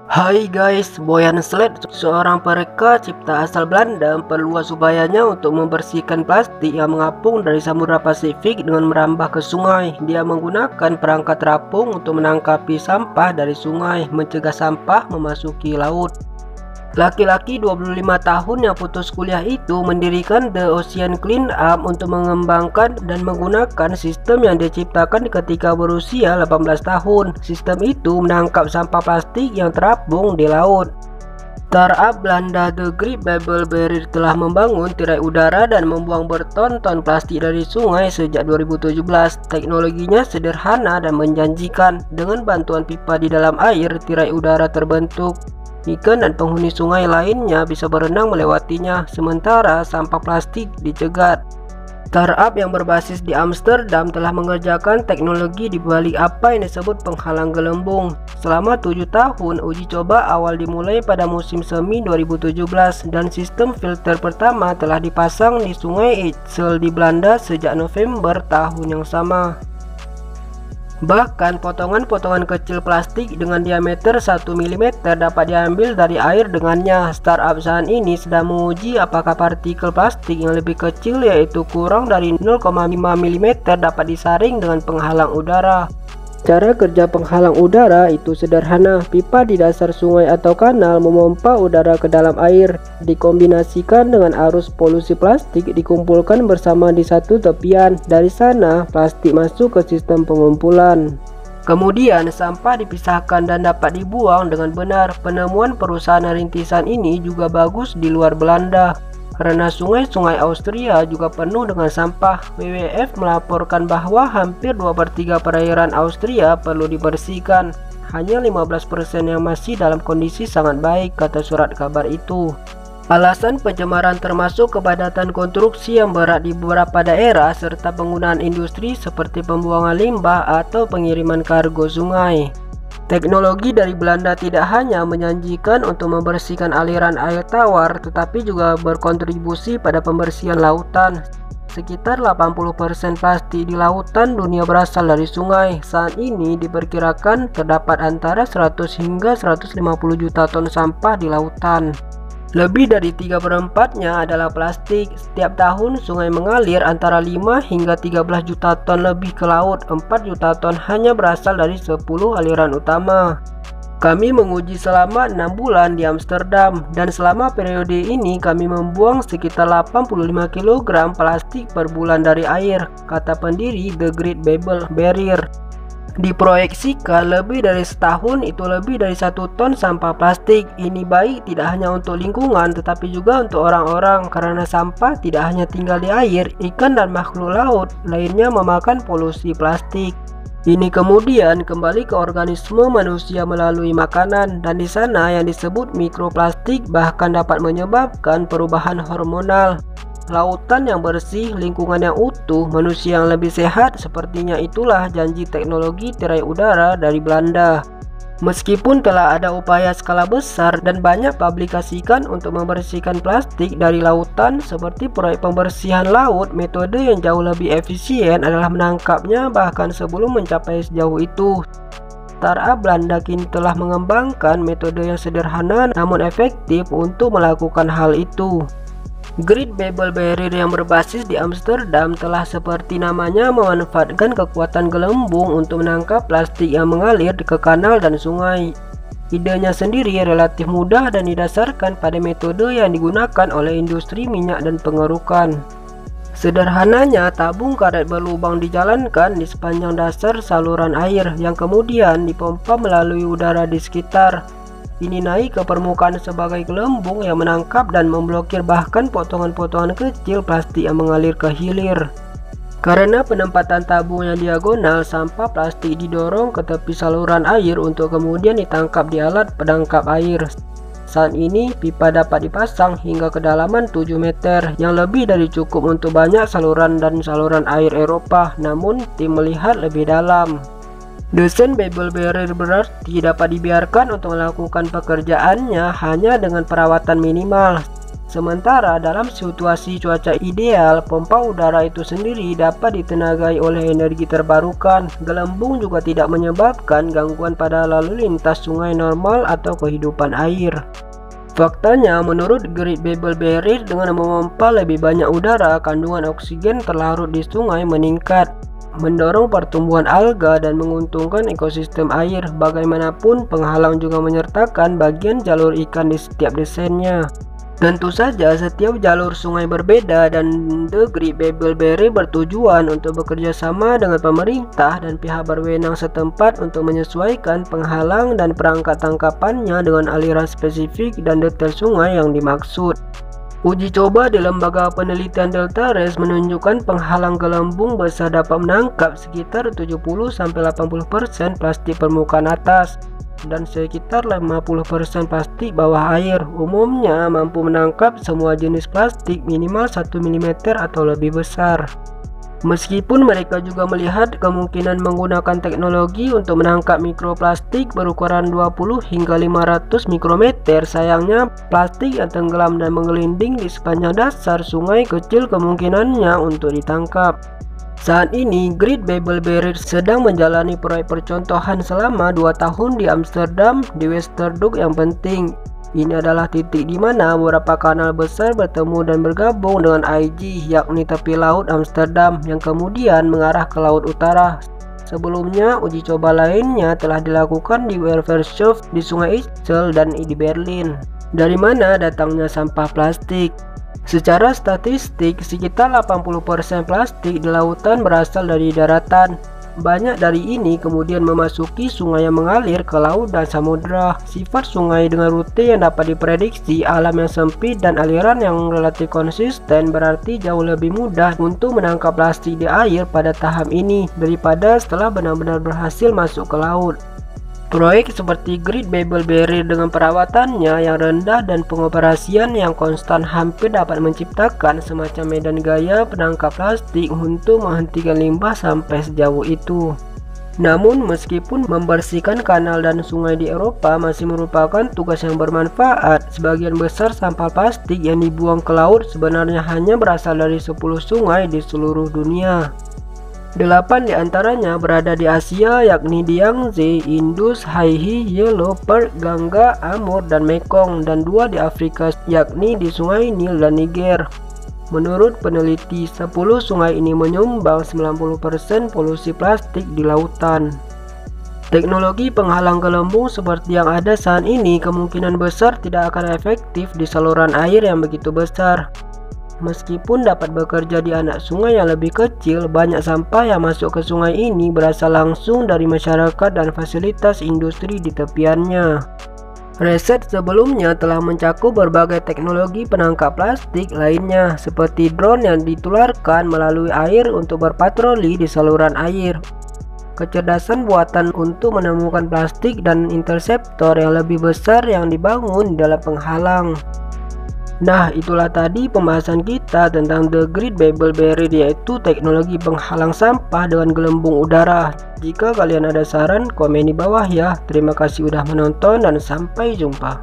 Hai guys, Boyan Slet, seorang pereka cipta asal Belanda, memperluas upayanya untuk membersihkan plastik yang mengapung dari Samudra Pasifik dengan merambah ke sungai. Dia menggunakan perangkat terapung untuk menangkapi sampah dari sungai, mencegah sampah memasuki laut. Laki-laki 25 tahun yang putus kuliah itu mendirikan The Ocean Clean Up untuk mengembangkan dan menggunakan sistem yang diciptakan ketika berusia 18 tahun. Sistem itu menangkap sampah plastik yang terapung di laut. Startup Belanda The Great Babel Barrier telah membangun tirai udara dan membuang berton-ton plastik dari sungai sejak 2017. Teknologinya sederhana dan menjanjikan. Dengan bantuan pipa di dalam air, tirai udara terbentuk. Ikan dan penghuni sungai lainnya bisa berenang melewatinya, sementara sampah plastik dicegat. Startup yang berbasis di Amsterdam telah mengerjakan teknologi di balik apa yang disebut penghalang gelembung. Selama 7 tahun, uji coba awal dimulai pada musim semi 2017 dan sistem filter pertama telah dipasang di Sungai Ixel di Belanda sejak November tahun yang sama. Bahkan potongan-potongan kecil plastik dengan diameter 1 mm dapat diambil dari air dengannya. Startup saat ini sedang menguji apakah partikel plastik yang lebih kecil, yaitu kurang dari 0,5 mm, dapat disaring dengan penghalang udara. Cara kerja penghalang udara itu sederhana. Pipa di dasar sungai atau kanal memompa udara ke dalam air, dikombinasikan dengan arus polusi plastik dikumpulkan bersama di satu tepian. Dari sana, plastik masuk ke sistem pengumpulan. Kemudian sampah dipisahkan dan dapat dibuang dengan benar. Penemuan perusahaan rintisan ini juga bagus di luar Belanda, karena sungai-sungai Austria juga penuh dengan sampah. WWF melaporkan bahwa hampir 2/3 perairan Austria perlu dibersihkan. Hanya 15% yang masih dalam kondisi sangat baik, kata surat kabar itu. Alasan pencemaran termasuk kepadatan konstruksi yang berat di beberapa daerah serta penggunaan industri seperti pembuangan limbah atau pengiriman kargo sungai. Teknologi dari Belanda tidak hanya menjanjikan untuk membersihkan aliran air tawar, tetapi juga berkontribusi pada pembersihan lautan. Sekitar 80% plastik di lautan dunia berasal dari sungai. Saat ini diperkirakan terdapat antara 100 hingga 150 juta ton sampah di lautan. Lebih dari 3/4-nya adalah plastik. Setiap tahun sungai mengalir antara 5 hingga 13 juta ton lebih ke laut. 4 juta ton hanya berasal dari 10 aliran utama. Kami menguji selama 6 bulan di Amsterdam, dan selama periode ini kami membuang sekitar 85 kg plastik per bulan dari air, kata pendiri The Great Babel Barrier. Diproyeksikan lebih dari setahun itu lebih dari 1 ton sampah plastik. Ini baik tidak hanya untuk lingkungan tetapi juga untuk orang-orang, karena sampah tidak hanya tinggal di air, ikan dan makhluk laut lainnya memakan polusi plastik. Ini kemudian kembali ke organisme manusia melalui makanan, dan di sana yang disebut mikroplastik bahkan dapat menyebabkan perubahan hormonal. Lautan yang bersih, lingkungan yang utuh, manusia yang lebih sehat, sepertinya itulah janji teknologi tirai udara dari Belanda. Meskipun telah ada upaya skala besar dan banyak publikasikan untuk membersihkan plastik dari lautan seperti proyek pembersihan laut, metode yang jauh lebih efisien adalah menangkapnya bahkan sebelum mencapai sejauh itu. Startup Belanda kini telah mengembangkan metode yang sederhana namun efektif untuk melakukan hal itu. Great Babel Barrier yang berbasis di Amsterdam telah seperti namanya memanfaatkan kekuatan gelembung untuk menangkap plastik yang mengalir ke kanal dan sungai. Idenya sendiri relatif mudah dan didasarkan pada metode yang digunakan oleh industri minyak dan pengerukan. Sederhananya, tabung karet berlubang dijalankan di sepanjang dasar saluran air yang kemudian dipompa melalui udara di sekitar. Ini naik ke permukaan sebagai gelembung yang menangkap dan memblokir bahkan potongan-potongan kecil plastik yang mengalir ke hilir. Karena penempatan tabung yang diagonal, sampah plastik didorong ke tepi saluran air untuk kemudian ditangkap di alat penangkap air. Saat ini, pipa dapat dipasang hingga kedalaman 7 meter, yang lebih dari cukup untuk banyak saluran dan saluran air Eropa, namun tim melihat lebih dalam. Dosen Babel Barrier berarti dapat dibiarkan untuk melakukan pekerjaannya hanya dengan perawatan minimal. Sementara dalam situasi cuaca ideal, pompa udara itu sendiri dapat ditenagai oleh energi terbarukan. Gelembung juga tidak menyebabkan gangguan pada lalu lintas sungai normal atau kehidupan air. Faktanya, menurut Great Babel Barrier, dengan memompa lebih banyak udara, kandungan oksigen terlarut di sungai meningkat, mendorong pertumbuhan alga dan menguntungkan ekosistem air. Bagaimanapun, penghalang juga menyertakan bagian jalur ikan di setiap desainnya. Tentu saja setiap jalur sungai berbeda dan The Great Babel Barrier bertujuan untuk bekerja sama dengan pemerintah dan pihak berwenang setempat untuk menyesuaikan penghalang dan perangkat tangkapannya dengan aliran spesifik dan detail sungai yang dimaksud. Uji coba di Lembaga Penelitian Deltares menunjukkan penghalang gelembung besar dapat menangkap sekitar 70-80% plastik permukaan atas dan sekitar 50% plastik bawah air. Umumnya mampu menangkap semua jenis plastik minimal 1 mm atau lebih besar. Meskipun mereka juga melihat kemungkinan menggunakan teknologi untuk menangkap mikroplastik berukuran 20 hingga 500 mikrometer, sayangnya plastik yang tenggelam dan menggelinding di sepanjang dasar sungai kecil kemungkinannya untuk ditangkap. Saat ini, Great Babel Barrier sedang menjalani proyek percontohan selama 2 tahun di Amsterdam di Westerduk yang penting. Ini adalah titik di mana beberapa kanal besar bertemu dan bergabung dengan IG, yakni tepi laut Amsterdam yang kemudian mengarah ke laut utara. Sebelumnya, uji coba lainnya telah dilakukan di Wervershof di Sungai Ixel dan di Berlin, dari mana datangnya sampah plastik. Secara statistik, sekitar 80% plastik di lautan berasal dari daratan. Banyak dari ini kemudian memasuki sungai yang mengalir ke laut dan samudera. Sifat sungai dengan rute yang dapat diprediksi, alam yang sempit, dan aliran yang relatif konsisten berarti jauh lebih mudah untuk menangkap plastik di air pada tahap ini daripada setelah benar-benar berhasil masuk ke laut. Proyek seperti Great Babel Barrier dengan perawatannya yang rendah dan pengoperasian yang konstan hampir dapat menciptakan semacam medan gaya penangkap plastik untuk menghentikan limbah sampai sejauh itu. Namun, meskipun membersihkan kanal dan sungai di Eropa masih merupakan tugas yang bermanfaat, sebagian besar sampah plastik yang dibuang ke laut sebenarnya hanya berasal dari 10 sungai di seluruh dunia. 8 diantaranya berada di Asia, yakni di Yangtze, Indus, Haihi, Yellow, Perk, Gangga, Amur, dan Mekong, dan 2 di Afrika, yakni di Sungai Nil dan Niger. Menurut peneliti, 10 sungai ini menyumbang 90% polusi plastik di lautan. Teknologi penghalang gelembung seperti yang ada saat ini kemungkinan besar tidak akan efektif di saluran air yang begitu besar. Meskipun dapat bekerja di anak sungai yang lebih kecil, banyak sampah yang masuk ke sungai ini berasal langsung dari masyarakat dan fasilitas industri di tepiannya. Riset sebelumnya telah mencakup berbagai teknologi penangkap plastik lainnya, seperti drone yang ditularkan melalui air untuk berpatroli di saluran air, kecerdasan buatan untuk menemukan plastik, dan interseptor yang lebih besar yang dibangun di dalam penghalang. Nah, itulah tadi pembahasan kita tentang The Great Babel Barrier, yaitu teknologi penghalang sampah dengan gelembung udara. Jika kalian ada saran, komen di bawah ya. Terima kasih udah menonton dan sampai jumpa.